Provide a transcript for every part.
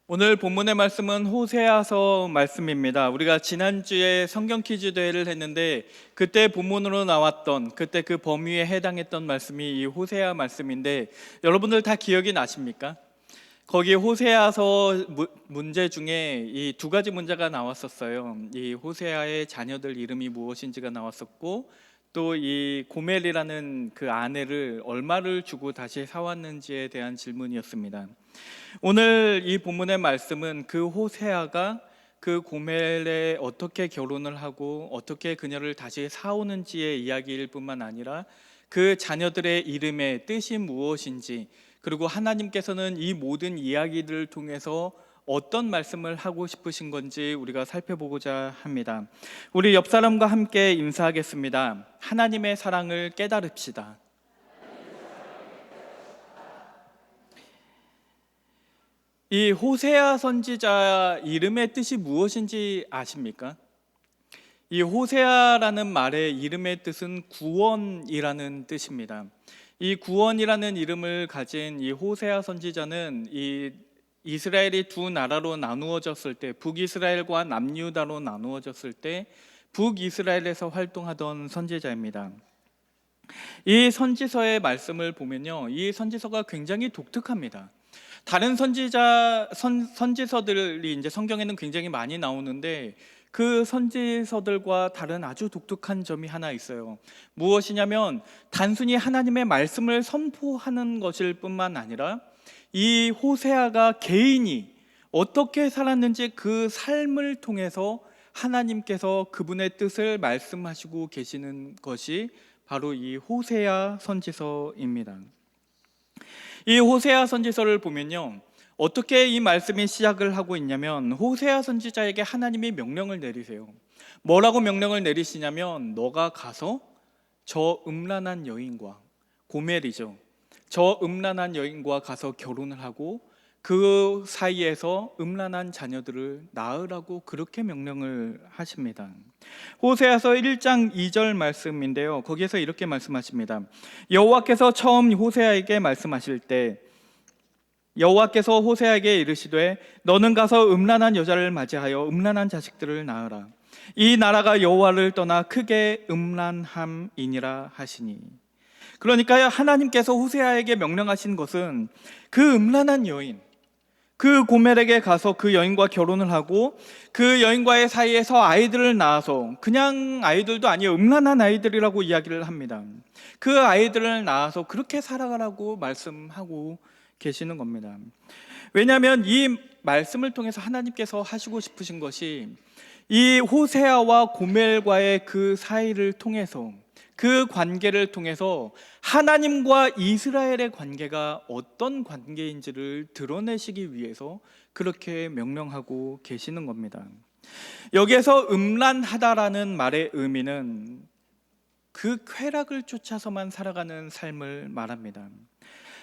오늘 본문의 말씀은 호세아서 말씀입니다. 우리가 지난주에 성경 퀴즈 대회를 했는데 그때 본문으로 나왔던 그때 그 범위에 해당했던 말씀이 이 호세아 말씀인데 여러분들 다 기억이 나십니까? 거기 호세아서 문제 중에 이 두 가지 문제가 나왔었어요. 이 호세아의 자녀들 이름이 무엇인지가 나왔었고 또 이 고멜이라는 그 아내를 얼마를 주고 다시 사왔는지에 대한 질문이었습니다. 오늘 이 본문의 말씀은 그 호세아가 그 고멜에 어떻게 결혼을 하고 어떻게 그녀를 다시 사오는지의 이야기일 뿐만 아니라 그 자녀들의 이름의 뜻이 무엇인지, 그리고 하나님께서는 이 모든 이야기들을 통해서 어떤 말씀을 하고 싶으신 건지 우리가 살펴보고자 합니다. 우리 옆 사람과 함께 인사하겠습니다. 하나님의 사랑을 깨달읍시다. 이 호세아 선지자 이름의 뜻이 무엇인지 아십니까? 이 호세아라는 말의 이름의 뜻은 구원이라는 뜻입니다. 이 구원이라는 이름을 가진 이 호세아 선지자는 이 이스라엘이 두 나라로 나누어졌을 때, 북이스라엘과 남유다로 나누어졌을 때 북이스라엘에서 활동하던 선지자입니다. 이 선지서의 말씀을 보면요, 이 선지서가 굉장히 독특합니다. 다른 선지서들이 이제 성경에는 굉장히 많이 나오는데 그 선지서들과 다른 아주 독특한 점이 하나 있어요. 무엇이냐면 단순히 하나님의 말씀을 선포하는 것일 뿐만 아니라 이 호세아가 개인이 어떻게 살았는지 그 삶을 통해서 하나님께서 그분의 뜻을 말씀하시고 계시는 것이 바로 이 호세아 선지서입니다. 이 호세아 선지서를 보면요, 어떻게 이 말씀이 시작을 하고 있냐면 호세아 선지자에게 하나님이 명령을 내리세요. 뭐라고 명령을 내리시냐면 너가 가서 저 음란한 여인과, 고멜이죠, 저 음란한 여인과 가서 결혼을 하고 그 사이에서 음란한 자녀들을 낳으라고 그렇게 명령을 하십니다. 호세아서 1장 2절 말씀인데요, 거기에서 이렇게 말씀하십니다. 여호와께서 처음 호세아에게 말씀하실 때 여호와께서 호세아에게 이르시되 너는 가서 음란한 여자를 맞이하여 음란한 자식들을 낳으라. 이 나라가 여호와를 떠나 크게 음란함이니라 하시니. 그러니까 하나님께서 호세아에게 명령하신 것은 그 음란한 여인, 그 고멜에게 가서 그 여인과 결혼을 하고 그 여인과의 사이에서 아이들을 낳아서, 그냥 아이들도 아니에요, 음란한 아이들이라고 이야기를 합니다. 그 아이들을 낳아서 그렇게 살아가라고 말씀하고 계시는 겁니다. 왜냐하면 이 말씀을 통해서 하나님께서 하시고 싶으신 것이 이 호세아와 고멜과의 그 사이를 통해서, 그 관계를 통해서 하나님과 이스라엘의 관계가 어떤 관계인지를 드러내시기 위해서 그렇게 명령하고 계시는 겁니다. 여기에서 음란하다라는 말의 의미는 그 쾌락을 쫓아서만 살아가는 삶을 말합니다.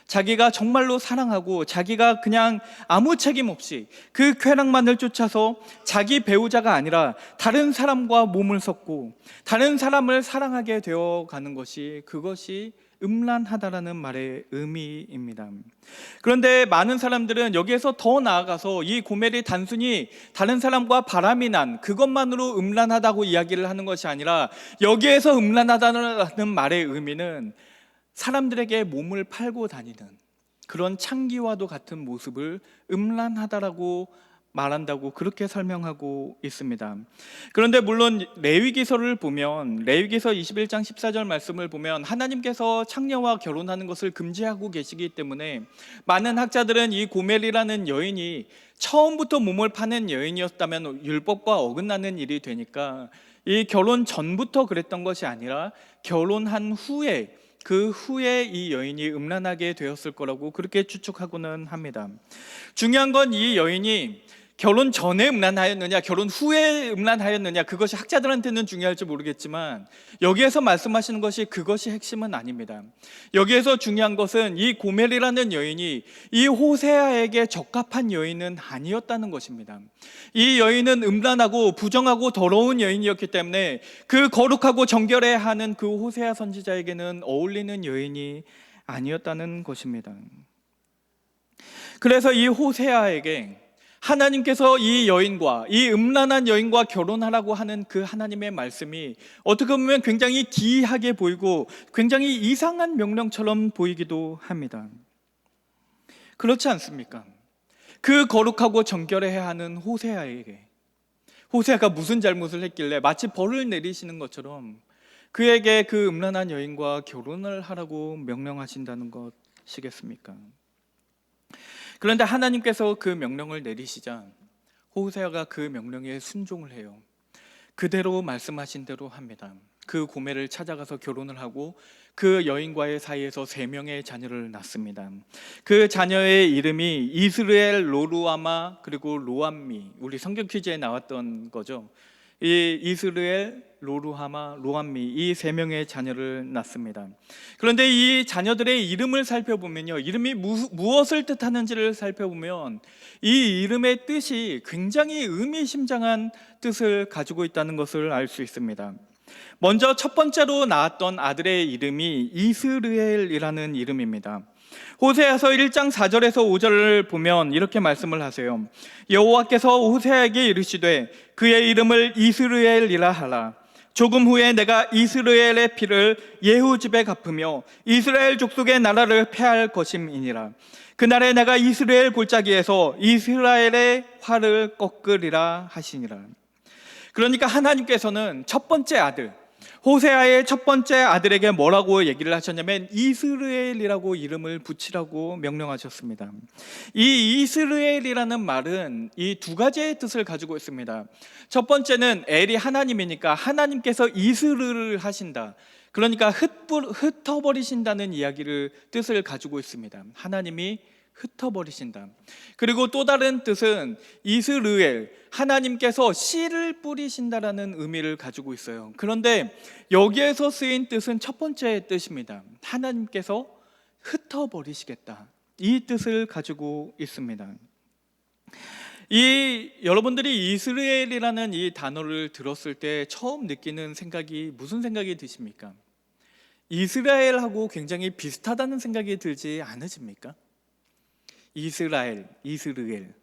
자기가 정말로 사랑하고 자기가 그냥 아무 책임 없이 그 쾌락만을 쫓아서 자기 배우자가 아니라 다른 사람과 몸을 섞고 다른 사람을 사랑하게 되어가는 것이, 그것이 음란하다라는 말의 의미입니다. 그런데 많은 사람들은 여기에서 더 나아가서 이 고멜이 단순히 다른 사람과 바람이 난 그것만으로 음란하다고 이야기를 하는 것이 아니라 여기에서 음란하다는 말의 의미는 사람들에게 몸을 팔고 다니는 그런 창기와도 같은 모습을 음란하다라고 말한다고 그렇게 설명하고 있습니다. 그런데 물론 레위기서를 보면, 레위기서 21장 14절 말씀을 보면 하나님께서 창녀와 결혼하는 것을 금지하고 계시기 때문에 많은 학자들은 이 고멜이라는 여인이 처음부터 몸을 파는 여인이었다면 율법과 어긋나는 일이 되니까 이 결혼 전부터 그랬던 것이 아니라 결혼한 후에, 그 후에 이 여인이 음란하게 되었을 거라고 그렇게 추측하고는 합니다. 중요한 건 이 여인이 결혼 전에 음란하였느냐 결혼 후에 음란하였느냐, 그것이 학자들한테는 중요할지 모르겠지만 여기에서 말씀하시는 것이 그것이 핵심은 아닙니다. 여기에서 중요한 것은 이 고멜이라는 여인이 이 호세아에게 적합한 여인은 아니었다는 것입니다. 이 여인은 음란하고 부정하고 더러운 여인이었기 때문에 그 거룩하고 정결해야 하는 그 호세아 선지자에게는 어울리는 여인이 아니었다는 것입니다. 그래서 이 호세아에게 하나님께서 이 여인과, 이 음란한 여인과 결혼하라고 하는 그 하나님의 말씀이 어떻게 보면 굉장히 기이하게 보이고 굉장히 이상한 명령처럼 보이기도 합니다. 그렇지 않습니까? 그 거룩하고 정결해야 하는 호세아에게, 호세아가 무슨 잘못을 했길래 마치 벌을 내리시는 것처럼 그에게 그 음란한 여인과 결혼을 하라고 명령하신다는 것이겠습니까? 그런데 하나님께서 그 명령을 내리시자 호세아가 그 명령에 순종을 해요. 그대로 말씀하신 대로 합니다. 그 고멜을 찾아가서 결혼을 하고 그 여인과의 사이에서 3명의 자녀를 낳습니다. 그 자녀의 이름이 이스르엘, 로루아마, 그리고 로암미. 우리 성경 퀴즈에 나왔던 거죠. 이 이스르엘, 로루하마, 로암미, 이 3명의 자녀를 낳습니다. 그런데 이 자녀들의 이름을 살펴보면요, 이름이 무엇을 뜻하는지를 살펴보면 이 이름의 뜻이 굉장히 의미심장한 뜻을 가지고 있다는 것을 알 수 있습니다. 먼저 첫 번째로 나왔던 아들의 이름이 이스르엘이라는 이름입니다. 호세아서 1장 4절에서 5절을 보면 이렇게 말씀을 하세요. 여호와께서 호세아에게 이르시되 그의 이름을 이스르엘이라 하라. 조금 후에 내가 이스라엘의 피를 예후 집에 갚으며 이스라엘 족속의 나라를 폐할 것임이니라. 그날에 내가 이스라엘 골짜기에서 이스라엘의 활을 꺾으리라 하시니라. 그러니까 하나님께서는 첫 번째 아들, 호세아의 첫 번째 아들에게 뭐라고 얘기를 하셨냐면 이스라엘이라고 이름을 붙이라고 명령하셨습니다. 이 이스라엘이라는 말은 이 2가지의 뜻을 가지고 있습니다. 첫 번째는 엘이 하나님이니까 하나님께서 이스르를 하신다. 그러니까 흩어버리신다는 이야기를 뜻을 가지고 있습니다. 하나님이 흩어버리신다. 그리고 또 다른 뜻은 이스르엘, 하나님께서 씨를 뿌리신다라는 의미를 가지고 있어요. 그런데 여기에서 쓰인 뜻은 첫 번째 뜻입니다. 하나님께서 흩어버리시겠다, 이 뜻을 가지고 있습니다. 여러분들이 이스라엘이라는 이 단어를 들었을 때 처음 느끼는 생각이 무슨 생각이 드십니까? 이스라엘하고 굉장히 비슷하다는 생각이 들지 않으십니까? 이스라엘, 이스르엘.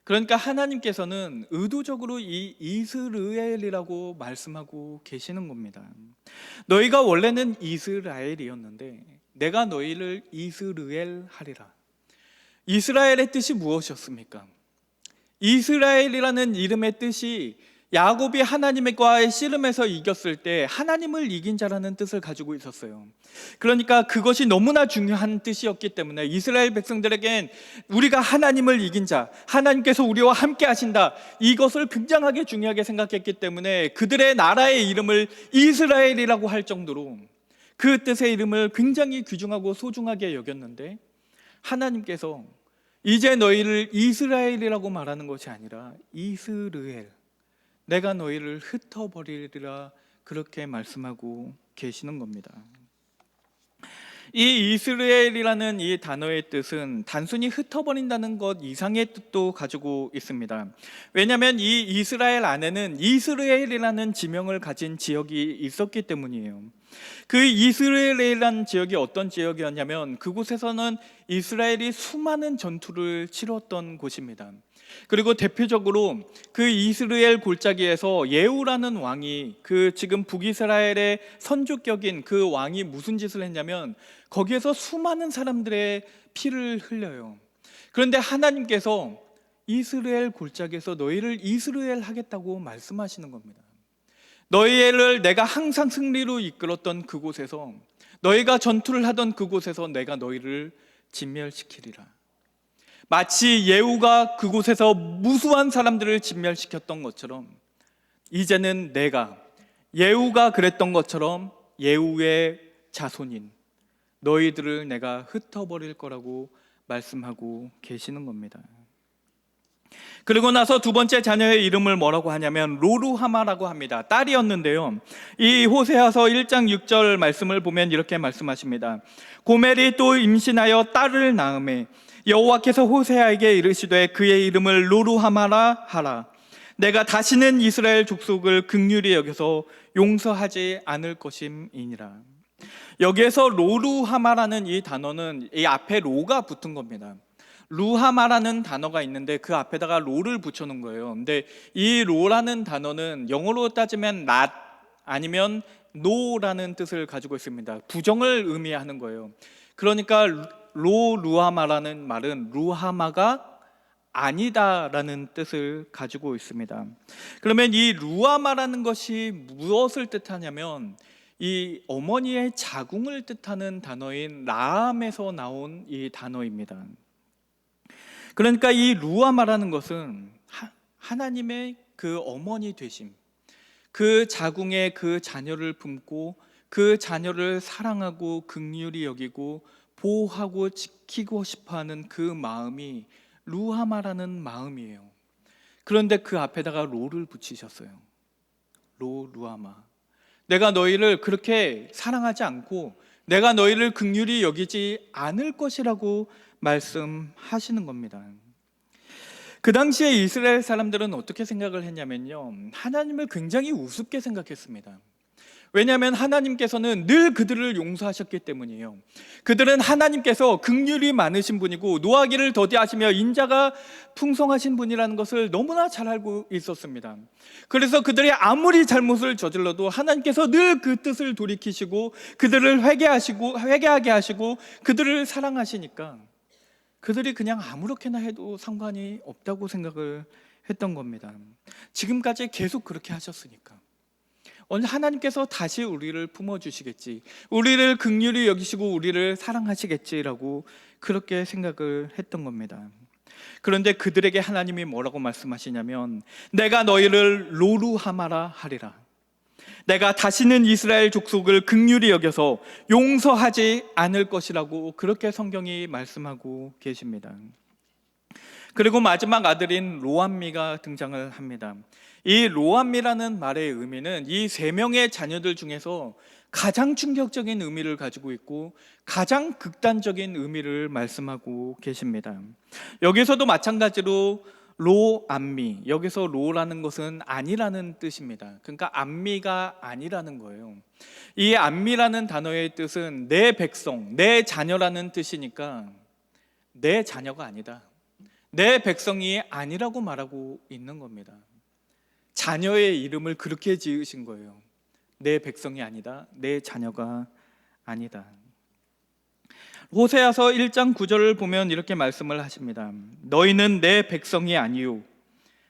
그러니까 하나님께서는 의도적으로 이 이스르엘이라고 말씀하고 계시는 겁니다. 너희가 원래는 이스라엘이었는데 내가 너희를 이스르엘 하리라. 이스라엘의 뜻이 무엇이었습니까? 이스라엘이라는 이름의 뜻이 야곱이 하나님과의 씨름에서 이겼을 때 하나님을 이긴 자라는 뜻을 가지고 있었어요. 그러니까 그것이 너무나 중요한 뜻이었기 때문에 이스라엘 백성들에겐 우리가 하나님을 이긴 자, 하나님께서 우리와 함께 하신다, 이것을 굉장하게 중요하게 생각했기 때문에 그들의 나라의 이름을 이스라엘이라고 할 정도로 그 뜻의 이름을 굉장히 귀중하고 소중하게 여겼는데, 하나님께서 이제 너희를 이스라엘이라고 말하는 것이 아니라 이스르엘, 내가 너희를 흩어버리리라, 그렇게 말씀하고 계시는 겁니다. 이 이스라엘이라는 이 단어의 뜻은 단순히 흩어버린다는 것 이상의 뜻도 가지고 있습니다. 왜냐하면 이 이스라엘 안에는 이스라엘이라는 지명을 가진 지역이 있었기 때문이에요. 그 이스라엘이라는 지역이 어떤 지역이었냐면 그곳에서는 이스라엘이 수많은 전투를 치렀던 곳입니다. 그리고 대표적으로 그 이스라엘 골짜기에서 예후라는 왕이, 그 지금 북이스라엘의 선주격인 그 왕이 무슨 짓을 했냐면 거기에서 수많은 사람들의 피를 흘려요. 그런데 하나님께서 이스라엘 골짜기에서 너희를 이스라엘 하겠다고 말씀하시는 겁니다. 너희를 내가 항상 승리로 이끌었던 그곳에서, 너희가 전투를 하던 그곳에서 내가 너희를 진멸시키리라. 마치 예후가 그곳에서 무수한 사람들을 진멸시켰던 것처럼 이제는 내가, 예후가 그랬던 것처럼 예후의 자손인 너희들을 내가 흩어버릴 거라고 말씀하고 계시는 겁니다. 그리고 나서 두 번째 자녀의 이름을 뭐라고 하냐면 로루하마라고 합니다. 딸이었는데요, 이 호세아서 1장 6절 말씀을 보면 이렇게 말씀하십니다. 고멜이 또 임신하여 딸을 낳음에 여호와께서 호세아에게 이르시되 그의 이름을 로루하마라 하라. 내가 다시는 이스라엘 족속을 긍휼히 여겨서 용서하지 않을 것임이니라. 여기에서 로루하마라는 이 단어는 이 앞에 로가 붙은 겁니다. 루하마라는 단어가 있는데 그 앞에다가 로를 붙여놓은 거예요. 근데 이 로라는 단어는 영어로 따지면 not 아니면 no라는 뜻을 가지고 있습니다. 부정을 의미하는 거예요. 그러니까 루하마라는 말은 루하마가 아니다라는 뜻을 가지고 있습니다. 그러면 이 루하마라는 것이 무엇을 뜻하냐면 이 어머니의 자궁을 뜻하는 단어인 라함에서 나온 이 단어입니다. 그러니까 이 루아마라는 것은 하나님의 그 어머니 되심, 그 자궁에 그 자녀를 품고 그 자녀를 사랑하고 긍휼히 여기고 보호하고 지키고 싶어하는 그 마음이 루하마라는 마음이에요. 그런데 그 앞에다가 로를 붙이셨어요. 루하마. 내가 너희를 그렇게 사랑하지 않고 내가 너희를 긍휼히 여기지 않을 것이라고 말씀하시는 겁니다. 그 당시에 이스라엘 사람들은 어떻게 생각을 했냐면요, 하나님을 굉장히 우습게 생각했습니다. 왜냐하면 하나님께서는 늘 그들을 용서하셨기 때문이에요. 그들은 하나님께서 긍휼이 많으신 분이고 노하기를 더디하시며 인자가 풍성하신 분이라는 것을 너무나 잘 알고 있었습니다. 그래서 그들이 아무리 잘못을 저질러도 하나님께서 늘 그 뜻을 돌이키시고 그들을 회개하게 하시고 그들을 사랑하시니까 그들이 그냥 아무렇게나 해도 상관이 없다고 생각을 했던 겁니다. 지금까지 계속 그렇게 하셨으니까 오늘 하나님께서 다시 우리를 품어주시겠지, 우리를 긍휼히 여기시고 우리를 사랑하시겠지라고 그렇게 생각을 했던 겁니다. 그런데 그들에게 하나님이 뭐라고 말씀하시냐면 내가 너희를 로루하마라 하리라. 내가 다시는 이스라엘 족속을 긍휼히 여겨서 용서하지 않을 것이라고 그렇게 성경이 말씀하고 계십니다. 그리고 마지막 아들인 로암미가 등장을 합니다. 이 로암미라는 말의 의미는 이 세 명의 자녀들 중에서 가장 충격적인 의미를 가지고 있고 가장 극단적인 의미를 말씀하고 계십니다. 여기서도 마찬가지로 로암미, 여기서 로라는 것은 아니라는 뜻입니다. 그러니까 암미가 아니라는 거예요. 이 암미라는 단어의 뜻은 내 백성, 내 자녀라는 뜻이니까 내 자녀가 아니다, 내 백성이 아니라고 말하고 있는 겁니다. 자녀의 이름을 그렇게 지으신 거예요. 내 백성이 아니다, 내 자녀가 아니다. 호세아서 1장 9절을 보면 이렇게 말씀을 하십니다. 너희는 내 백성이 아니요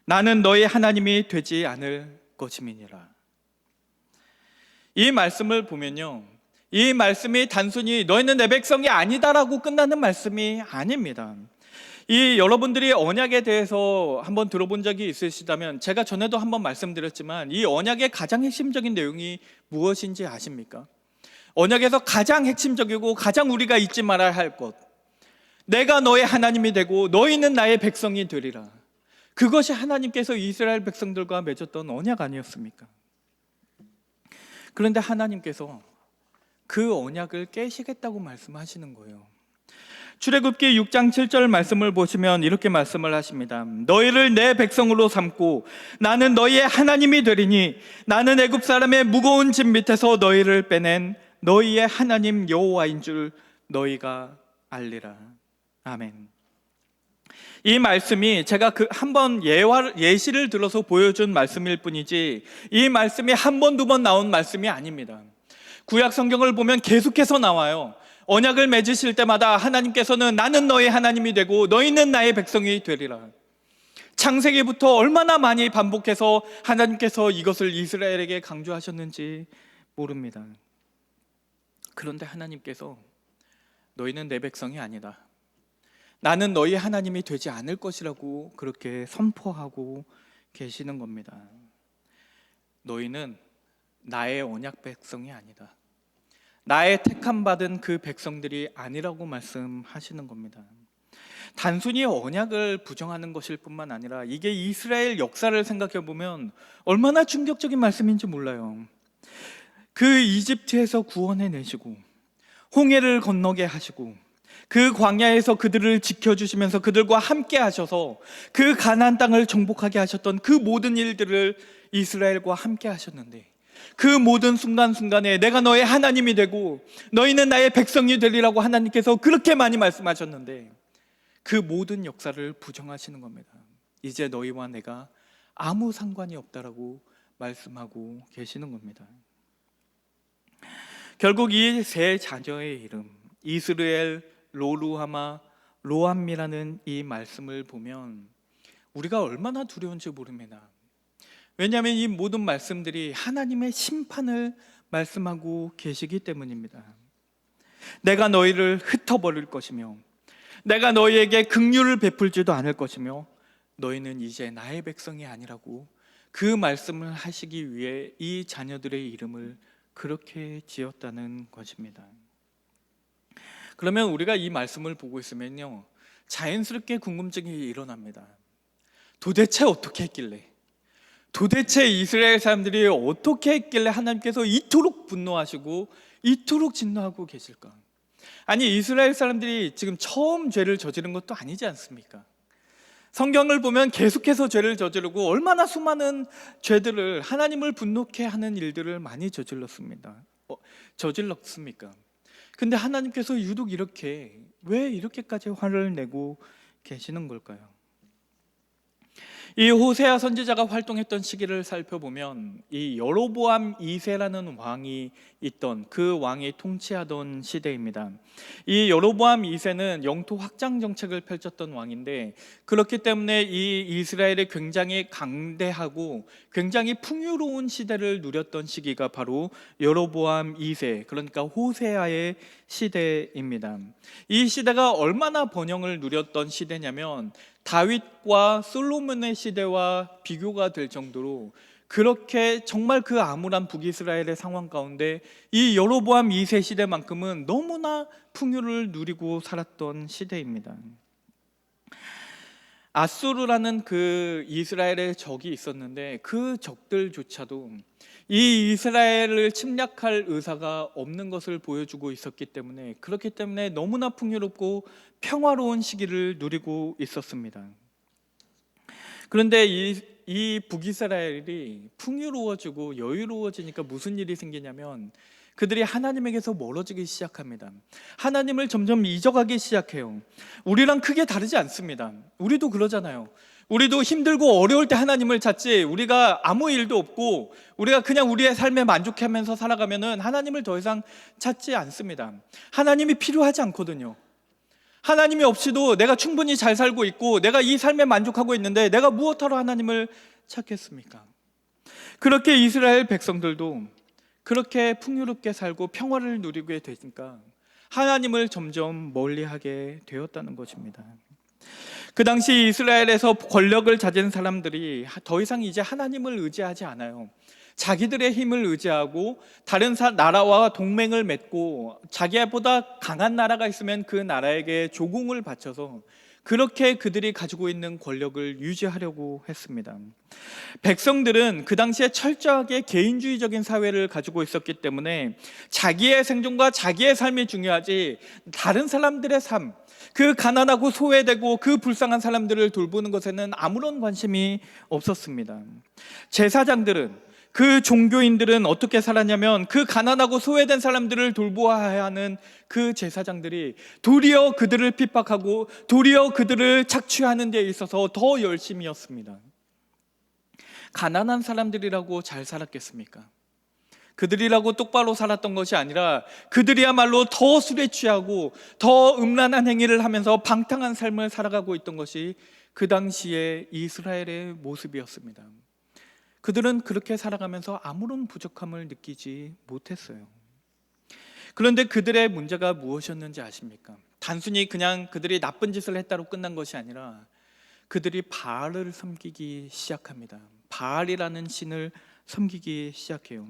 나는 너희 하나님이 되지 않을 것임이니라. 이 말씀을 보면요, 이 말씀이 단순히 너희는 내 백성이 아니다라고 끝나는 말씀이 아닙니다. 이 여러분들이 언약에 대해서 한번 들어본 적이 있으시다면 제가 전에도 한번 말씀드렸지만 이 언약의 가장 핵심적인 내용이 무엇인지 아십니까? 언약에서 가장 핵심적이고 가장 우리가 잊지 말아야 할 것, 내가 너의 하나님이 되고 너희는 나의 백성이 되리라. 그것이 하나님께서 이스라엘 백성들과 맺었던 언약 아니었습니까? 그런데 하나님께서 그 언약을 깨시겠다고 말씀하시는 거예요. 출애굽기 6장 7절 말씀을 보시면 이렇게 말씀을 하십니다. 너희를 내 백성으로 삼고 나는 너희의 하나님이 되리니 나는 애굽 사람의 무거운 짐 밑에서 너희를 빼낸 너희의 하나님 여호와인 줄 너희가 알리라. 아멘. 이 말씀이 제가 한번 예시를 들어서 보여준 말씀일 뿐이지 이 말씀이 한 번, 두 번 나온 말씀이 아닙니다. 구약 성경을 보면 계속해서 나와요. 언약을 맺으실 때마다 하나님께서는 나는 너의 하나님이 되고 너희는 나의 백성이 되리라. 창세기부터 얼마나 많이 반복해서 하나님께서 이것을 이스라엘에게 강조하셨는지 모릅니다. 그런데 하나님께서 너희는 내 백성이 아니다, 나는 너희 하나님이 되지 않을 것이라고 그렇게 선포하고 계시는 겁니다. 너희는 나의 언약 백성이 아니다, 나의 택함받은 그 백성들이 아니라고 말씀하시는 겁니다. 단순히 언약을 부정하는 것일 뿐만 아니라 이게 이스라엘 역사를 생각해 보면 얼마나 충격적인 말씀인지 몰라요. 그 이집트에서 구원해 내시고 홍해를 건너게 하시고 그 광야에서 그들을 지켜주시면서 그들과 함께 하셔서 그 가나안 땅을 정복하게 하셨던 그 모든 일들을 이스라엘과 함께 하셨는데 그 모든 순간순간에 내가 너의 하나님이 되고 너희는 나의 백성이 되리라고 하나님께서 그렇게 많이 말씀하셨는데 그 모든 역사를 부정하시는 겁니다. 이제 너희와 내가 아무 상관이 없다라고 말씀하고 계시는 겁니다. 결국 이 세 자녀의 이름 이스라엘, 로루하마, 로암미라는 이 말씀을 보면 우리가 얼마나 두려운지 모릅니다. 왜냐하면 이 모든 말씀들이 하나님의 심판을 말씀하고 계시기 때문입니다. 내가 너희를 흩어버릴 것이며 내가 너희에게 긍휼을 베풀지도 않을 것이며 너희는 이제 나의 백성이 아니라고 그 말씀을 하시기 위해 이 자녀들의 이름을 그렇게 지었다는 것입니다. 그러면 우리가 이 말씀을 보고 있으면요, 자연스럽게 궁금증이 일어납니다. 도대체 어떻게 했길래, 도대체 이스라엘 사람들이 어떻게 했길래 하나님께서 이토록 분노하시고 이토록 진노하고 계실까? 아니, 이스라엘 사람들이 지금 처음 죄를 저지른 것도 아니지 않습니까? 성경을 보면 계속해서 죄를 저지르고 얼마나 수많은 죄들을, 하나님을 분노케 하는 일들을 많이 저질렀습니까? 근데 하나님께서 유독 왜 이렇게까지 화를 내고 계시는 걸까요? 이 호세아 선지자가 활동했던 시기를 살펴보면 이 여로보암 2세라는 왕이 있던, 그 왕이 통치하던 시대입니다. 이 여로보암 2세는 영토 확장 정책을 펼쳤던 왕인데, 그렇기 때문에 이 이스라엘이 굉장히 강대하고 굉장히 풍요로운 시대를 누렸던 시기가 바로 여로보암 2세, 그러니까 호세아의 시대입니다. 이 시대가 얼마나 번영을 누렸던 시대냐면 다윗과 솔로몬의 시대와 비교가 될 정도로 그렇게 정말 그 암울한 북이스라엘의 상황 가운데 이 여로보암 2세 시대만큼은 너무나 풍요를 누리고 살았던 시대입니다. 아수르라는 그 이스라엘의 적이 있었는데 그 적들조차도 이 이스라엘을 침략할 의사가 없는 것을 보여주고 있었기 때문에, 그렇기 때문에 너무나 풍요롭고 평화로운 시기를 누리고 있었습니다. 그런데 이 북이스라엘이 풍요로워지고 여유로워지니까 무슨 일이 생기냐면 그들이 하나님에게서 멀어지기 시작합니다. 하나님을 점점 잊어가기 시작해요. 우리랑 크게 다르지 않습니다. 우리도 그러잖아요. 우리도 힘들고 어려울 때 하나님을 찾지, 우리가 아무 일도 없고 우리가 그냥 우리의 삶에 만족하면서 살아가면은 하나님을 더 이상 찾지 않습니다. 하나님이 필요하지 않거든요. 하나님이 없이도 내가 충분히 잘 살고 있고 내가 이 삶에 만족하고 있는데 내가 무엇하러 하나님을 찾겠습니까? 그렇게 이스라엘 백성들도 그렇게 풍요롭게 살고 평화를 누리게 되니까 하나님을 점점 멀리하게 되었다는 것입니다. 그 당시 이스라엘에서 권력을 가진 사람들이 더 이상 이제 하나님을 의지하지 않아요. 자기들의 힘을 의지하고 다른 나라와 동맹을 맺고 자기보다 강한 나라가 있으면 그 나라에게 조공을 바쳐서 그렇게 그들이 가지고 있는 권력을 유지하려고 했습니다. 백성들은 그 당시에 철저하게 개인주의적인 사회를 가지고 있었기 때문에 자기의 생존과 자기의 삶이 중요하지 다른 사람들의 삶, 그 가난하고 소외되고 그 불쌍한 사람들을 돌보는 것에는 아무런 관심이 없었습니다. 제사장들은, 그 종교인들은 어떻게 살았냐면 그 가난하고 소외된 사람들을 돌보아야 하는 그 제사장들이 도리어 그들을 핍박하고 도리어 그들을 착취하는 데 있어서 더 열심이었습니다. 가난한 사람들이라고 잘 살았겠습니까? 그들이라고 똑바로 살았던 것이 아니라 그들이야말로 더 술에 취하고 더 음란한 행위를 하면서 방탕한 삶을 살아가고 있던 것이 그 당시의 이스라엘의 모습이었습니다. 그들은 그렇게 살아가면서 아무런 부족함을 느끼지 못했어요. 그런데 그들의 문제가 무엇이었는지 아십니까? 단순히 그냥 그들이 나쁜 짓을 했다로 끝난 것이 아니라 그들이 바알을 섬기기 시작합니다. 바알이라는 신을 섬기기 시작해요.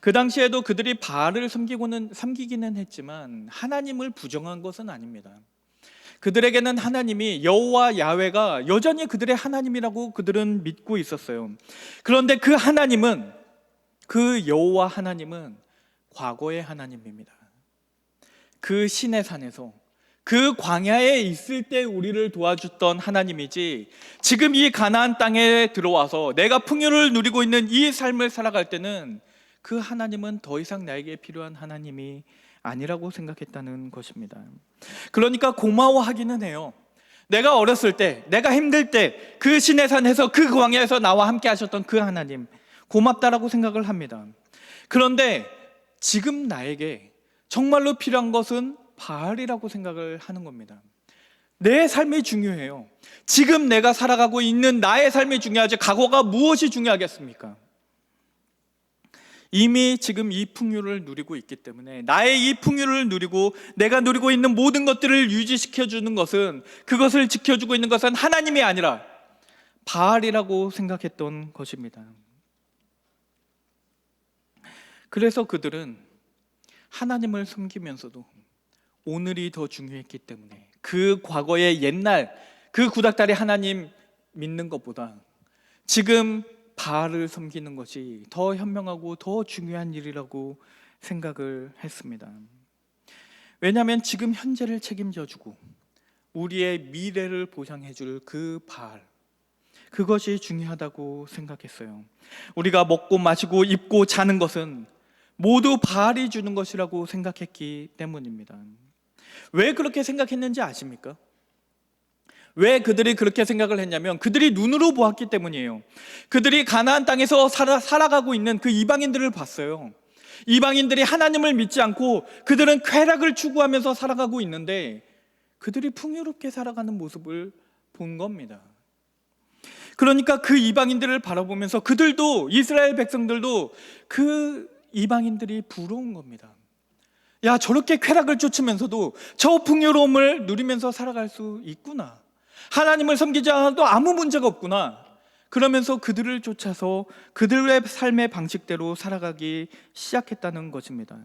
그 당시에도 그들이 바알을 섬기기는 했지만 하나님을 부정한 것은 아닙니다. 그들에게는 하나님이 여호와 야훼가 여전히 그들의 하나님이라고 그들은 믿고 있었어요. 그런데 그 하나님은, 그 여호와 하나님은 과거의 하나님입니다. 그 시내 산에서 그 광야에 있을 때 우리를 도와줬던 하나님이지 지금 이 가나안 땅에 들어와서 내가 풍요를 누리고 있는 이 삶을 살아갈 때는 그 하나님은 더 이상 나에게 필요한 하나님이 아니라고 생각했다는 것입니다. 그러니까 고마워하기는 해요. 내가 어렸을 때, 내가 힘들 때 그 시내산에서 그 광야에서 나와 함께 하셨던 그 하나님, 고맙다라고 생각을 합니다. 그런데 지금 나에게 정말로 필요한 것은 바알이라고 생각을 하는 겁니다. 내 삶이 중요해요. 지금 내가 살아가고 있는 나의 삶이 중요하지 과거가 무엇이 중요하겠습니까? 이미 지금 이 풍요를 누리고 있기 때문에 나의 이 풍요를 누리고 내가 누리고 있는 모든 것들을 유지시켜주는 것은, 그것을 지켜주고 있는 것은 하나님이 아니라 바알이라고 생각했던 것입니다. 그래서 그들은 하나님을 섬기면서도 오늘이 더 중요했기 때문에 그 과거의 옛날 그 구닥다리 하나님 믿는 것보다 지금 바알을 섬기는 것이 더 현명하고 더 중요한 일이라고 생각을 했습니다. 왜냐하면 지금 현재를 책임져주고 우리의 미래를 보장해줄 그 바알, 그것이 중요하다고 생각했어요. 우리가 먹고 마시고 입고 자는 것은 모두 바알이 주는 것이라고 생각했기 때문입니다. 왜 그렇게 생각했는지 아십니까? 왜 그들이 그렇게 생각을 했냐면 그들이 눈으로 보았기 때문이에요. 그들이 가나안 땅에서 살아가고 있는 그 이방인들을 봤어요. 이방인들이 하나님을 믿지 않고 그들은 쾌락을 추구하면서 살아가고 있는데 그들이 풍요롭게 살아가는 모습을 본 겁니다. 그러니까 그 이방인들을 바라보면서 그들도, 이스라엘 백성들도 그 이방인들이 부러운 겁니다. 야, 저렇게 쾌락을 쫓으면서도 저 풍요로움을 누리면서 살아갈 수 있구나. 하나님을 섬기지 않아도 아무 문제가 없구나. 그러면서 그들을 쫓아서 그들의 삶의 방식대로 살아가기 시작했다는 것입니다.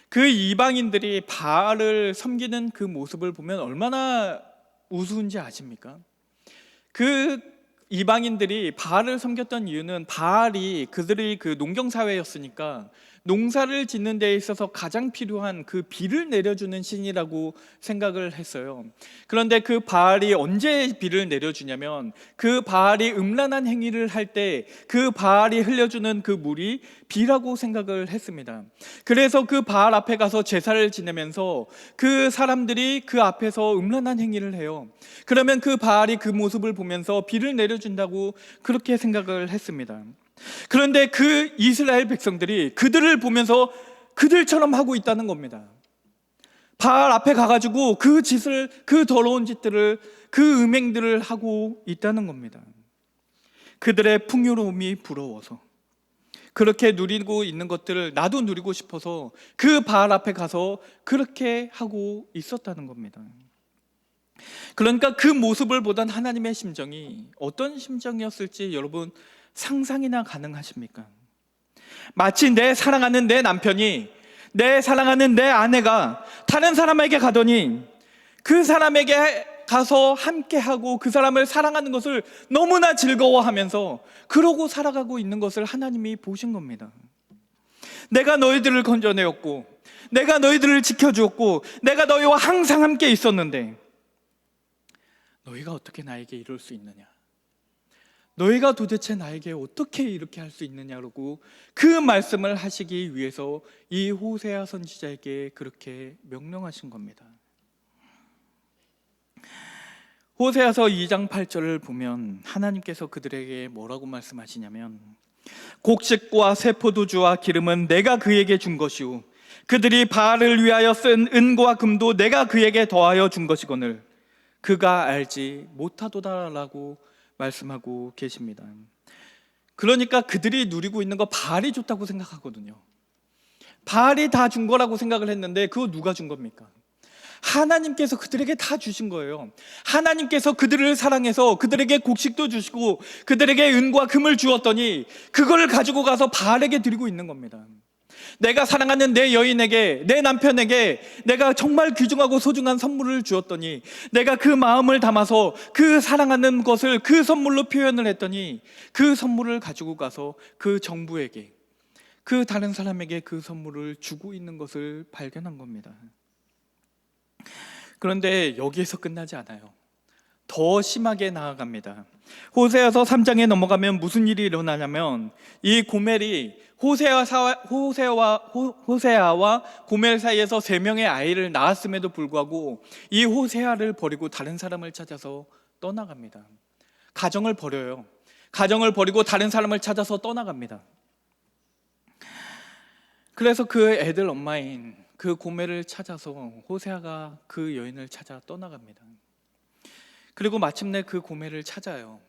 그 이방인들이 바알을 섬기는 그 모습을 보면 얼마나 우스운지 아십니까? 그 이방인들이 바알을 섬겼던 이유는 바알이 그들의 그 농경사회였으니까 농사를 짓는 데 있어서 가장 필요한 그 비를 내려주는 신이라고 생각을 했어요. 그런데 그 바알이 언제 비를 내려주냐면 그 바알이 음란한 행위를 할 때 그 바알이 흘려주는 그 물이 비라고 생각을 했습니다. 그래서 그 바알 앞에 가서 제사를 지내면서 그 사람들이 그 앞에서 음란한 행위를 해요. 그러면 그 바알이 그 모습을 보면서 비를 내려준다고 그렇게 생각을 했습니다. 그런데 그 이스라엘 백성들이 그들을 보면서 그들처럼 하고 있다는 겁니다. 바알 앞에 가가지고 그 짓을, 그 더러운 짓들을, 그 음행들을 하고 있다는 겁니다. 그들의 풍요로움이 부러워서, 그렇게 누리고 있는 것들을 나도 누리고 싶어서 그 바알 앞에 가서 그렇게 하고 있었다는 겁니다. 그러니까 그 모습을 보던 하나님의 심정이 어떤 심정이었을지 여러분 상상이나 가능하십니까? 마치 내 사랑하는 내 남편이, 내 사랑하는 내 아내가 다른 사람에게 가더니 그 사람에게 가서 함께하고 그 사람을 사랑하는 것을 너무나 즐거워하면서 그러고 살아가고 있는 것을 하나님이 보신 겁니다. 내가 너희들을 건져내었고 내가 너희들을 지켜주었고 내가 너희와 항상 함께 있었는데 너희가 어떻게 나에게 이럴 수 있느냐? 너희가 도대체 나에게 어떻게 이렇게 할 수 있느냐고 그 말씀을 하시기 위해서 이 호세아 선지자에게 그렇게 명령하신 겁니다. 호세아서 2장 8절을 보면 하나님께서 그들에게 뭐라고 말씀하시냐면 곡식과 세포도주와 기름은 내가 그에게 준 것이요 그들이 바알을 위하여 쓴 은과 금도 내가 그에게 더하여 준 것이거늘 그가 알지 못하도다라고 말씀하고 계십니다. 그러니까 그들이 누리고 있는 거 바알이 줬다고 생각하거든요. 바알이 다 준 거라고 생각을 했는데 그거 누가 준 겁니까? 하나님께서 그들에게 다 주신 거예요. 하나님께서 그들을 사랑해서 그들에게 곡식도 주시고 그들에게 은과 금을 주었더니 그걸 가지고 가서 바알에게 드리고 있는 겁니다. 내가 사랑하는 내 여인에게, 내 남편에게 내가 정말 귀중하고 소중한 선물을 주었더니 내가 그 마음을 담아서 그 사랑하는 것을 그 선물로 표현을 했더니 그 선물을 가지고 가서 그 정부에게, 그 다른 사람에게 그 선물을 주고 있는 것을 발견한 겁니다. 그런데 여기에서 끝나지 않아요. 더 심하게 나아갑니다. 호세아서 3장에 넘어가면 무슨 일이 일어나냐면 이 고멜이 호세아와 고멜 사이에서 3명의 아이를 낳았음에도 불구하고 이 호세아를 버리고 다른 사람을 찾아서 떠나갑니다. 가정을 버려요. 가정을 버리고 다른 사람을 찾아서 떠나갑니다. 그래서 그 애들 엄마인 그 고멜을 찾아서 호세아가 그 여인을 찾아 떠나갑니다. 그리고 마침내 그 고멜을 찾아요.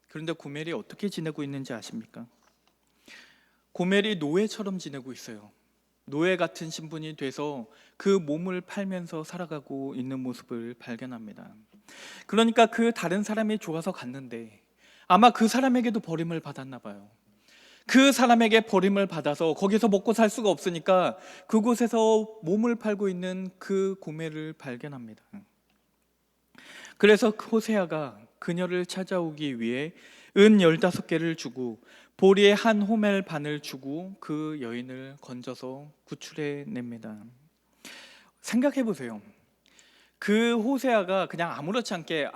그런데 고멜이 어떻게 지내고 있는지 아십니까? 고멜이 노예처럼 지내고 있어요. 노예 같은 신분이 돼서 그 몸을 팔면서 살아가고 있는 모습을 발견합니다. 그러니까 그 다른 사람이 좋아서 갔는데 아마 그 사람에게도 버림을 받았나 봐요. 그 사람에게 버림을 받아서 거기서 먹고 살 수가 없으니까 그곳에서 몸을 팔고 있는 그 고멜을 발견합니다. 그래서 호세아가 그녀를 찾아오기 위해 은 15개를 주고 보리의 한 호멜 반을 주고 그 여인을 건져서 구출해 냅니다. 생각해 보세요. 그 호세아가 그냥 아무렇지 않게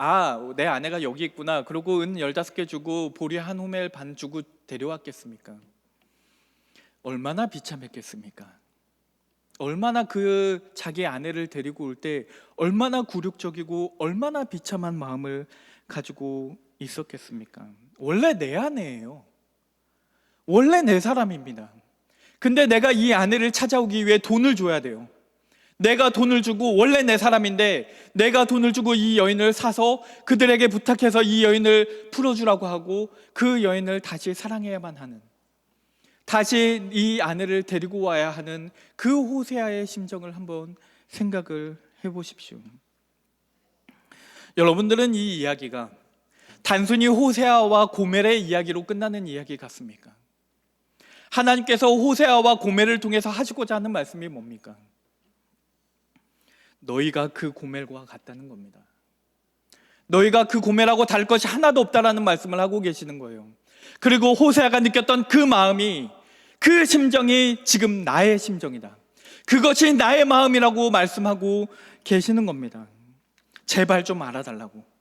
내 아내가 여기 있구나 그러고 은 15개 주고 보리 한 호멜 반 주고 데려왔겠습니까? 얼마나 비참했겠습니까? 얼마나 그 자기 아내를 데리고 올 때 얼마나 굴욕적이고 얼마나 비참한 마음을 가지고 있었겠습니까? 원래 내 아내예요. 원래 내 사람입니다. 근데 내가 이 아내를 찾아오기 위해 돈을 줘야 돼요. 내가 돈을 주고 원래 내 사람인데 내가 돈을 주고 이 여인을 사서 그들에게 부탁해서 이 여인을 풀어주라고 하고 그 여인을 다시 사랑해야만 하는, 다시 이 아내를 데리고 와야 하는 그 호세아의 심정을 한번 생각을 해보십시오. 여러분들은 이 이야기가 단순히 호세아와 고멜의 이야기로 끝나는 이야기 같습니까? 하나님께서 호세아와 고멜을 통해서 하시고자 하는 말씀이 뭡니까? 너희가 그 고멜과 같다는 겁니다. 너희가 그 고멜하고 다를 것이 하나도 없다라는 말씀을 하고 계시는 거예요. 그리고 호세아가 느꼈던 그 마음이, 그 심정이 지금 나의 심정이다. 그것이 나의 마음이라고 말씀하고 계시는 겁니다. 제발 좀 알아달라고.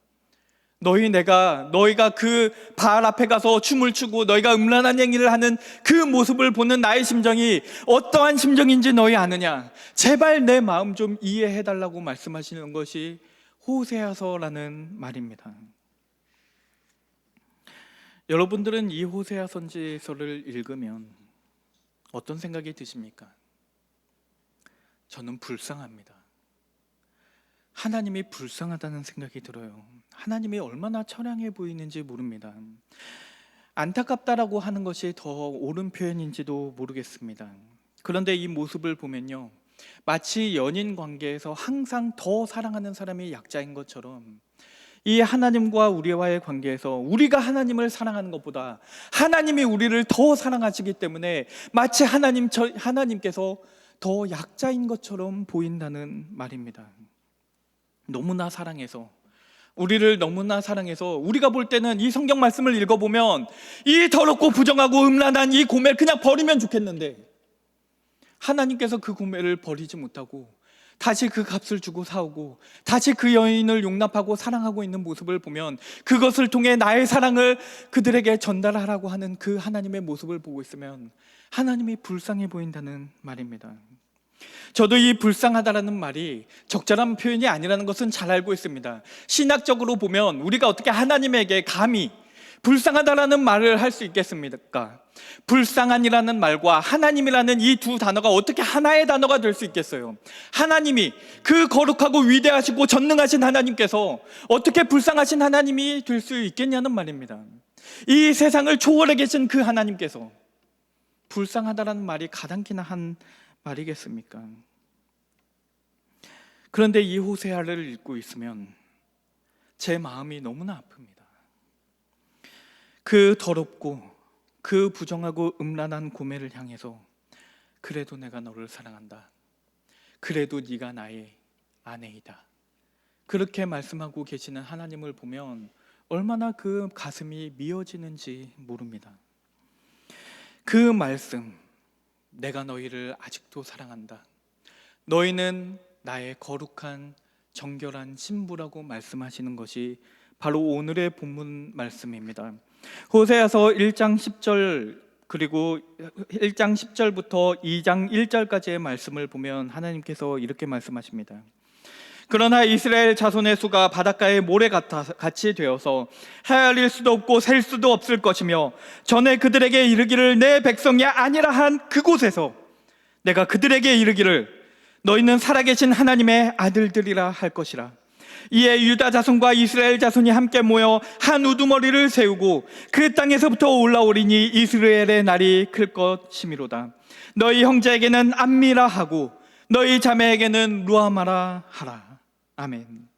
너희가 그 바알 앞에 가서 춤을 추고 너희가 음란한 행위를 하는 그 모습을 보는 나의 심정이 어떠한 심정인지 너희 아느냐? 제발 내 마음 좀 이해해달라고 말씀하시는 것이 호세아서라는 말입니다. 여러분들은 이 호세아 선지서를 읽으면 어떤 생각이 드십니까? 저는 불쌍합니다. 하나님이 불쌍하다는 생각이 들어요. 하나님이 얼마나 처량해 보이는지 모릅니다. 안타깝다라고 하는 것이 더 옳은 표현인지도 모르겠습니다. 그런데 이 모습을 보면요, 마치 연인 관계에서 항상 더 사랑하는 사람이 약자인 것처럼 이 하나님과 우리와의 관계에서 우리가 하나님을 사랑하는 것보다 하나님이 우리를 더 사랑하시기 때문에 마치 하나님께서 더 약자인 것처럼 보인다는 말입니다. 너무나 사랑해서, 우리를 너무나 사랑해서 우리가 볼 때는 이 성경 말씀을 읽어보면 이 더럽고 부정하고 음란한 이 고멜 그냥 버리면 좋겠는데 하나님께서 그 고멜을 버리지 못하고 다시 그 값을 주고 사오고 다시 그 여인을 용납하고 사랑하고 있는 모습을 보면 그것을 통해 나의 사랑을 그들에게 전달하라고 하는 그 하나님의 모습을 보고 있으면 하나님이 불쌍해 보인다는 말입니다. 저도 이 불쌍하다라는 말이 적절한 표현이 아니라는 것은 잘 알고 있습니다. 신학적으로 보면 우리가 어떻게 하나님에게 감히 불쌍하다라는 말을 할 수 있겠습니까? 불쌍한이라는 말과 하나님이라는 이 두 단어가 어떻게 하나의 단어가 될 수 있겠어요? 하나님이, 그 거룩하고 위대하시고 전능하신 하나님께서 어떻게 불쌍하신 하나님이 될 수 있겠냐는 말입니다. 이 세상을 초월해 계신 그 하나님께서 불쌍하다라는 말이 가당키나 한 말이겠습니까? 그런데 이 호세아를 읽고 있으면 제 마음이 너무나 아픕니다. 그 더럽고 그 부정하고 음란한 고멜을 향해서 그래도 내가 너를 사랑한다. 그래도 네가 나의 아내이다. 그렇게 말씀하고 계시는 하나님을 보면 얼마나 그 가슴이 미어지는지 모릅니다. 그 말씀, 내가 너희를 아직도 사랑한다. 너희는 나의 거룩한 정결한 신부라고 말씀하시는 것이 바로 오늘의 본문 말씀입니다. 호세아서 1장 10절 그리고 1장 10절부터 2장 1절까지의 말씀을 보면 하나님께서 이렇게 말씀하십니다. 그러나 이스라엘 자손의 수가 바닷가의 모래같이 되어서 헤아릴 수도 없고 셀 수도 없을 것이며 전에 그들에게 이르기를 내 백성이 아니라 한 그곳에서 내가 그들에게 이르기를 너희는 살아계신 하나님의 아들들이라 할 것이라. 이에 유다 자손과 이스라엘 자손이 함께 모여 한 우두머리를 세우고 그 땅에서부터 올라오리니 이스라엘의 날이 클 것이미로다. 너희 형제에게는 암미라 하고 너희 자매에게는 루아마라 하라. 아멘.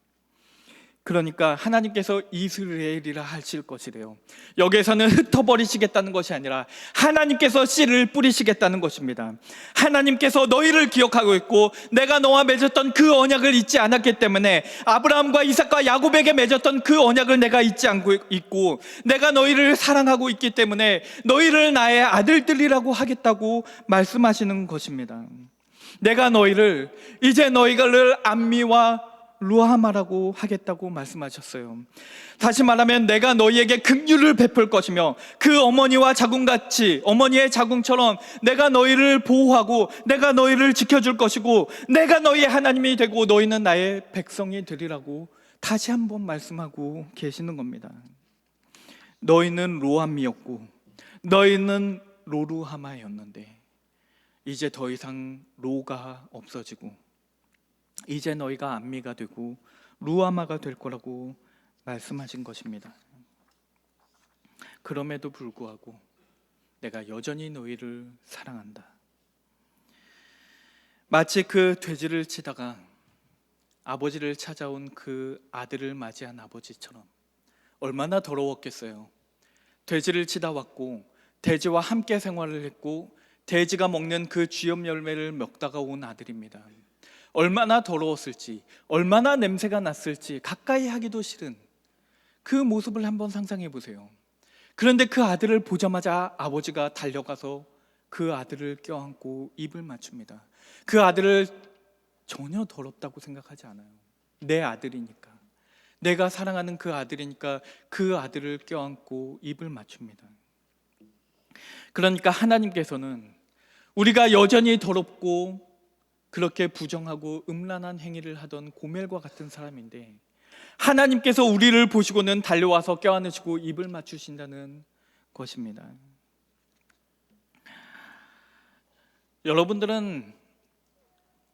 그러니까 하나님께서 이스라엘이라 하실 것이래요. 여기에서는 흩어버리시겠다는 것이 아니라 하나님께서 씨를 뿌리시겠다는 것입니다. 하나님께서 너희를 기억하고 있고 내가 너와 맺었던 그 언약을 잊지 않았기 때문에 아브라함과 이삭과 야곱에게 맺었던 그 언약을 내가 잊지 않고 있고 내가 너희를 사랑하고 있기 때문에 너희를 나의 아들들이라고 하겠다고 말씀하시는 것입니다. 내가 너희를 이제 너희를 암미와 루하마라고 하겠다고 말씀하셨어요. 다시 말하면 내가 너희에게 긍휼을 베풀 것이며 그 어머니와 자궁같이 어머니의 자궁처럼 내가 너희를 보호하고 내가 너희를 지켜줄 것이고 내가 너희의 하나님이 되고 너희는 나의 백성이 되리라고 다시 한번 말씀하고 계시는 겁니다. 너희는 로암이었고 너희는 로루하마였는데 이제 더 이상 로가 없어지고 이제 너희가 암미가 되고 루아마가 될 거라고 말씀하신 것입니다. 그럼에도 불구하고 내가 여전히 너희를 사랑한다. 마치 그 돼지를 치다가 아버지를 찾아온 그 아들을 맞이한 아버지처럼 얼마나 더러웠겠어요. 돼지를 치다 왔고 돼지와 함께 생활을 했고 돼지가 먹는 그 쥐염 열매를 먹다가 온 아들입니다. 얼마나 더러웠을지, 얼마나 냄새가 났을지 가까이 하기도 싫은 그 모습을 한번 상상해 보세요. 그런데 그 아들을 보자마자 아버지가 달려가서 그 아들을 껴안고 입을 맞춥니다. 그 아들을 전혀 더럽다고 생각하지 않아요. 내 아들이니까, 내가 사랑하는 그 아들이니까 그 아들을 껴안고 입을 맞춥니다. 그러니까 하나님께서는 우리가 여전히 더럽고 그렇게 부정하고 음란한 행위를 하던 고멜과 같은 사람인데 하나님께서 우리를 보시고는 달려와서 껴안으시고 입을 맞추신다는 것입니다. 여러분들은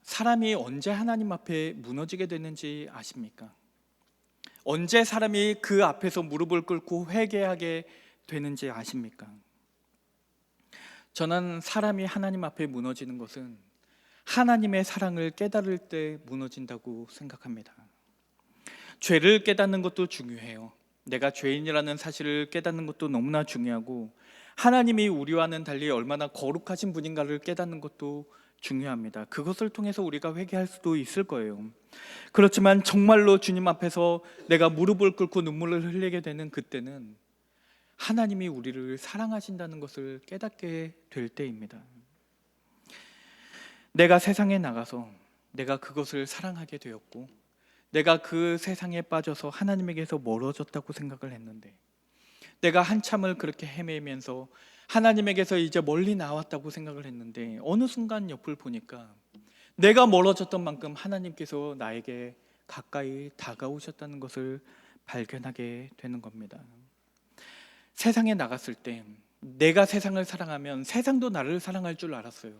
사람이 언제 하나님 앞에 무너지게 되는지 아십니까? 언제 사람이 그 앞에서 무릎을 꿇고 회개하게 되는지 아십니까? 저는 사람이 하나님 앞에 무너지는 것은 하나님의 사랑을 깨달을 때 무너진다고 생각합니다. 죄를 깨닫는 것도 중요해요. 내가 죄인이라는 사실을 깨닫는 것도 너무나 중요하고 하나님이 우리와는 달리 얼마나 거룩하신 분인가를 깨닫는 것도 중요합니다. 그것을 통해서 우리가 회개할 수도 있을 거예요. 그렇지만 정말로 주님 앞에서 내가 무릎을 꿇고 눈물을 흘리게 되는 그때는 하나님이 우리를 사랑하신다는 것을 깨닫게 될 때입니다. 내가 세상에 나가서 내가 그것을 사랑하게 되었고 내가 그 세상에 빠져서 하나님에게서 멀어졌다고 생각을 했는데 내가 한참을 그렇게 헤매면서 하나님에게서 이제 멀리 나왔다고 생각을 했는데 어느 순간 옆을 보니까 내가 멀어졌던 만큼 하나님께서 나에게 가까이 다가오셨다는 것을 발견하게 되는 겁니다. 세상에 나갔을 때 내가 세상을 사랑하면 세상도 나를 사랑할 줄 알았어요.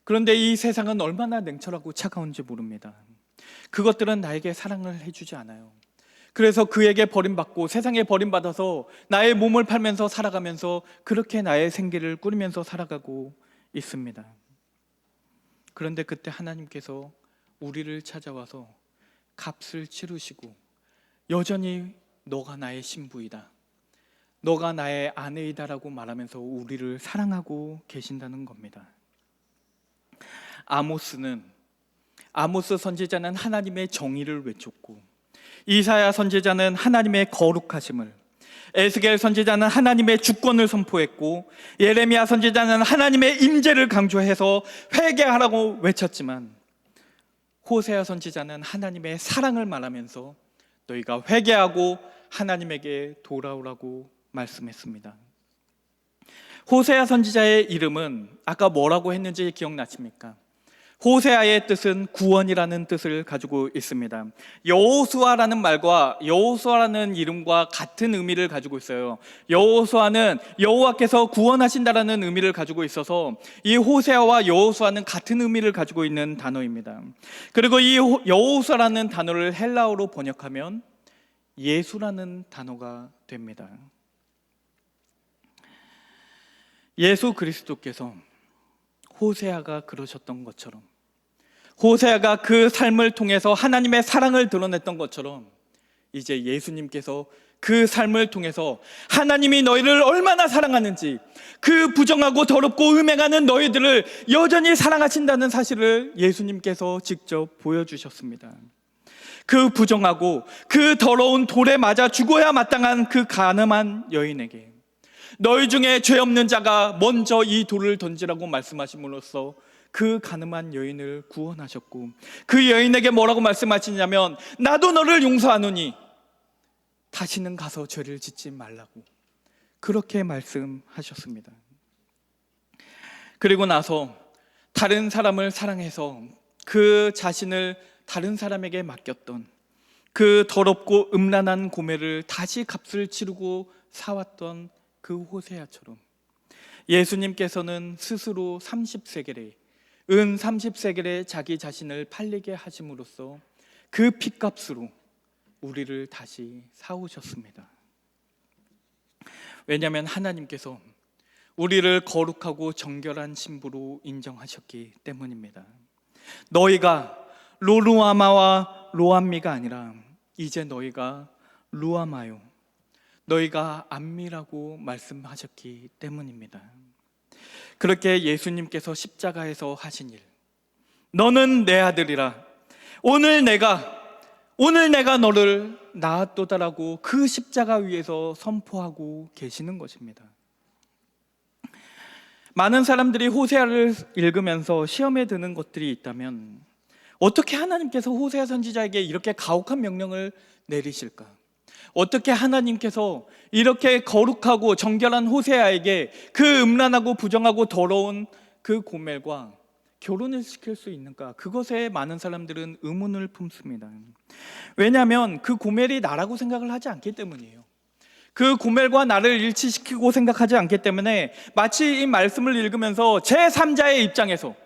그런데 이 세상은 얼마나 냉철하고 차가운지 모릅니다. 그것들은 나에게 사랑을 해주지 않아요. 그래서 그에게 버림받고 세상에 버림받아서 나의 몸을 팔면서 살아가면서 그렇게 나의 생계를 꾸리면서 살아가고 있습니다. 그런데 그때 하나님께서 우리를 찾아와서 값을 치르시고 여전히 너가 나의 신부이다, 너가 나의 아내이다라고 말하면서 우리를 사랑하고 계신다는 겁니다. 아모스 선지자는 하나님의 정의를 외쳤고 이사야 선지자는 하나님의 거룩하심을, 에스겔 선지자는 하나님의 주권을 선포했고 예레미야 선지자는 하나님의 임재를 강조해서 회개하라고 외쳤지만 호세아 선지자는 하나님의 사랑을 말하면서 너희가 회개하고 하나님에게 돌아오라고 말씀했습니다. 호세아 선지자의 이름은 아까 뭐라고 했는지 기억나십니까? 호세아의 뜻은 구원이라는 뜻을 가지고 있습니다. 여호수아라는 말과 여호수아라는 이름과 같은 의미를 가지고 있어요. 여호수아는 여호와께서 구원하신다라는 의미를 가지고 있어서 이 호세아와 여호수아는 같은 의미를 가지고 있는 단어입니다. 그리고 이 여호수아라는 단어를 헬라어로 번역하면 예수라는 단어가 됩니다. 예수 그리스도께서 호세아가 그러셨던 것처럼, 호세아가 그 삶을 통해서 하나님의 사랑을 드러냈던 것처럼, 이제 예수님께서 그 삶을 통해서 하나님이 너희를 얼마나 사랑하는지, 그 부정하고 더럽고 음행하는 너희들을 여전히 사랑하신다는 사실을 예수님께서 직접 보여주셨습니다. 그 부정하고 그 더러운 돌에 맞아 죽어야 마땅한 그 가늠한 여인에게 너희 중에 죄 없는 자가 먼저 이 돌을 던지라고 말씀하심으로써 그 가늠한 여인을 구원하셨고, 그 여인에게 뭐라고 말씀하시냐면 나도 너를 용서하노니 다시는 가서 죄를 짓지 말라고 그렇게 말씀하셨습니다. 그리고 나서 다른 사람을 사랑해서 그 자신을 다른 사람에게 맡겼던 그 더럽고 음란한 고매를 다시 값을 치르고 사왔던 그 호세아처럼 예수님께서는 스스로 30세겔에 은 30세겔에 자기 자신을 팔리게 하심으로써 그 핏값으로 우리를 다시 사오셨습니다. 왜냐하면 하나님께서 우리를 거룩하고 정결한 신부로 인정하셨기 때문입니다. 너희가 로루아마와 로암미가 아니라 이제 너희가 루아마요, 너희가 암미라고 말씀하셨기 때문입니다. 그렇게 예수님께서 십자가에서 하신 일, 너는 내 아들이라, 오늘 내가 너를 낳았도다라고 그 십자가 위에서 선포하고 계시는 것입니다. 많은 사람들이 호세아를 읽으면서 시험에 드는 것들이 있다면 어떻게 하나님께서 호세아 선지자에게 이렇게 가혹한 명령을 내리실까? 어떻게 하나님께서 이렇게 거룩하고 정결한 호세아에게 그 음란하고 부정하고 더러운 그 고멜과 결혼을 시킬 수 있는가? 그것에 많은 사람들은 의문을 품습니다. 왜냐하면 그 고멜이 나라고 생각을 하지 않기 때문이에요. 그 고멜과 나를 일치시키고 생각하지 않기 때문에 마치 이 말씀을 읽으면서 제3자의 입장에서,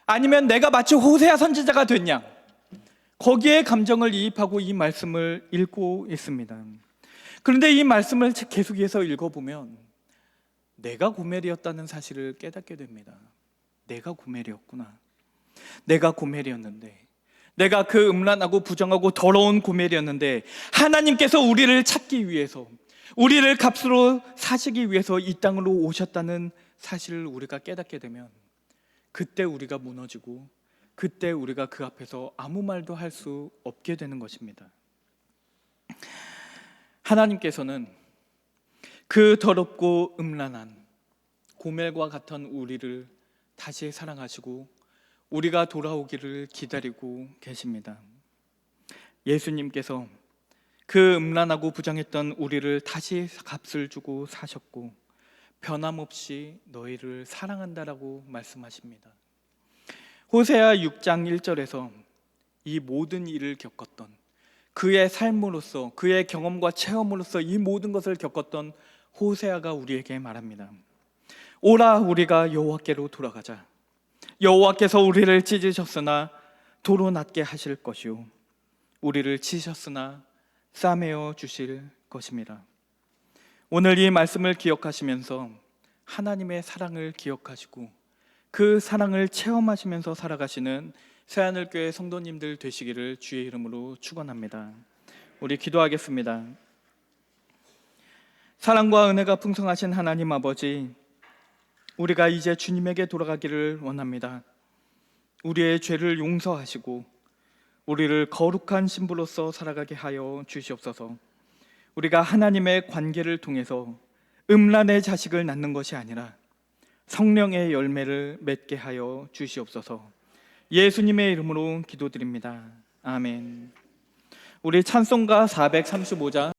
아니면 내가 마치 호세아 선지자가 됐냐, 거기에 감정을 이입하고 이 말씀을 읽고 있습니다. 그런데 이 말씀을 계속해서 읽어보면 내가 고멜이었다는 사실을 깨닫게 됩니다. 내가 고멜이었구나. 내가 고멜이었는데, 내가 그 음란하고 부정하고 더러운 고멜이었는데 하나님께서 우리를 찾기 위해서, 우리를 값으로 사시기 위해서 이 땅으로 오셨다는 사실을 우리가 깨닫게 되면 그때 우리가 무너지고, 그때 우리가 그 앞에서 아무 말도 할 수 없게 되는 것입니다. 하나님께서는 그 더럽고 음란한 고멜과 같은 우리를 다시 사랑하시고 우리가 돌아오기를 기다리고 계십니다. 예수님께서 그 음란하고 부정했던 우리를 다시 값을 주고 사셨고 변함없이 너희를 사랑한다라고 말씀하십니다. 호세아 6장 1절에서 이 모든 일을 겪었던, 그의 삶으로서, 그의 경험과 체험으로서 이 모든 것을 겪었던 호세아가 우리에게 말합니다. 오라, 우리가 여호와께로 돌아가자. 여호와께서 우리를 찢으셨으나 도로 낫게 하실 것이요, 우리를 치셨으나 싸매어 주실 것입니다. 오늘 이 말씀을 기억하시면서 하나님의 사랑을 기억하시고 그 사랑을 체험하시면서 살아가시는 새하늘교회 성도님들 되시기를 주의 이름으로 축원합니다. 우리 기도하겠습니다. 사랑과 은혜가 풍성하신 하나님 아버지, 우리가 이제 주님에게 돌아가기를 원합니다. 우리의 죄를 용서하시고 우리를 거룩한 신부로서 살아가게 하여 주시옵소서. 우리가 하나님의 관계를 통해서 음란의 자식을 낳는 것이 아니라 성령의 열매를 맺게 하여 주시옵소서. 예수님의 이름으로 기도드립니다. 아멘. 우리 찬송가 435장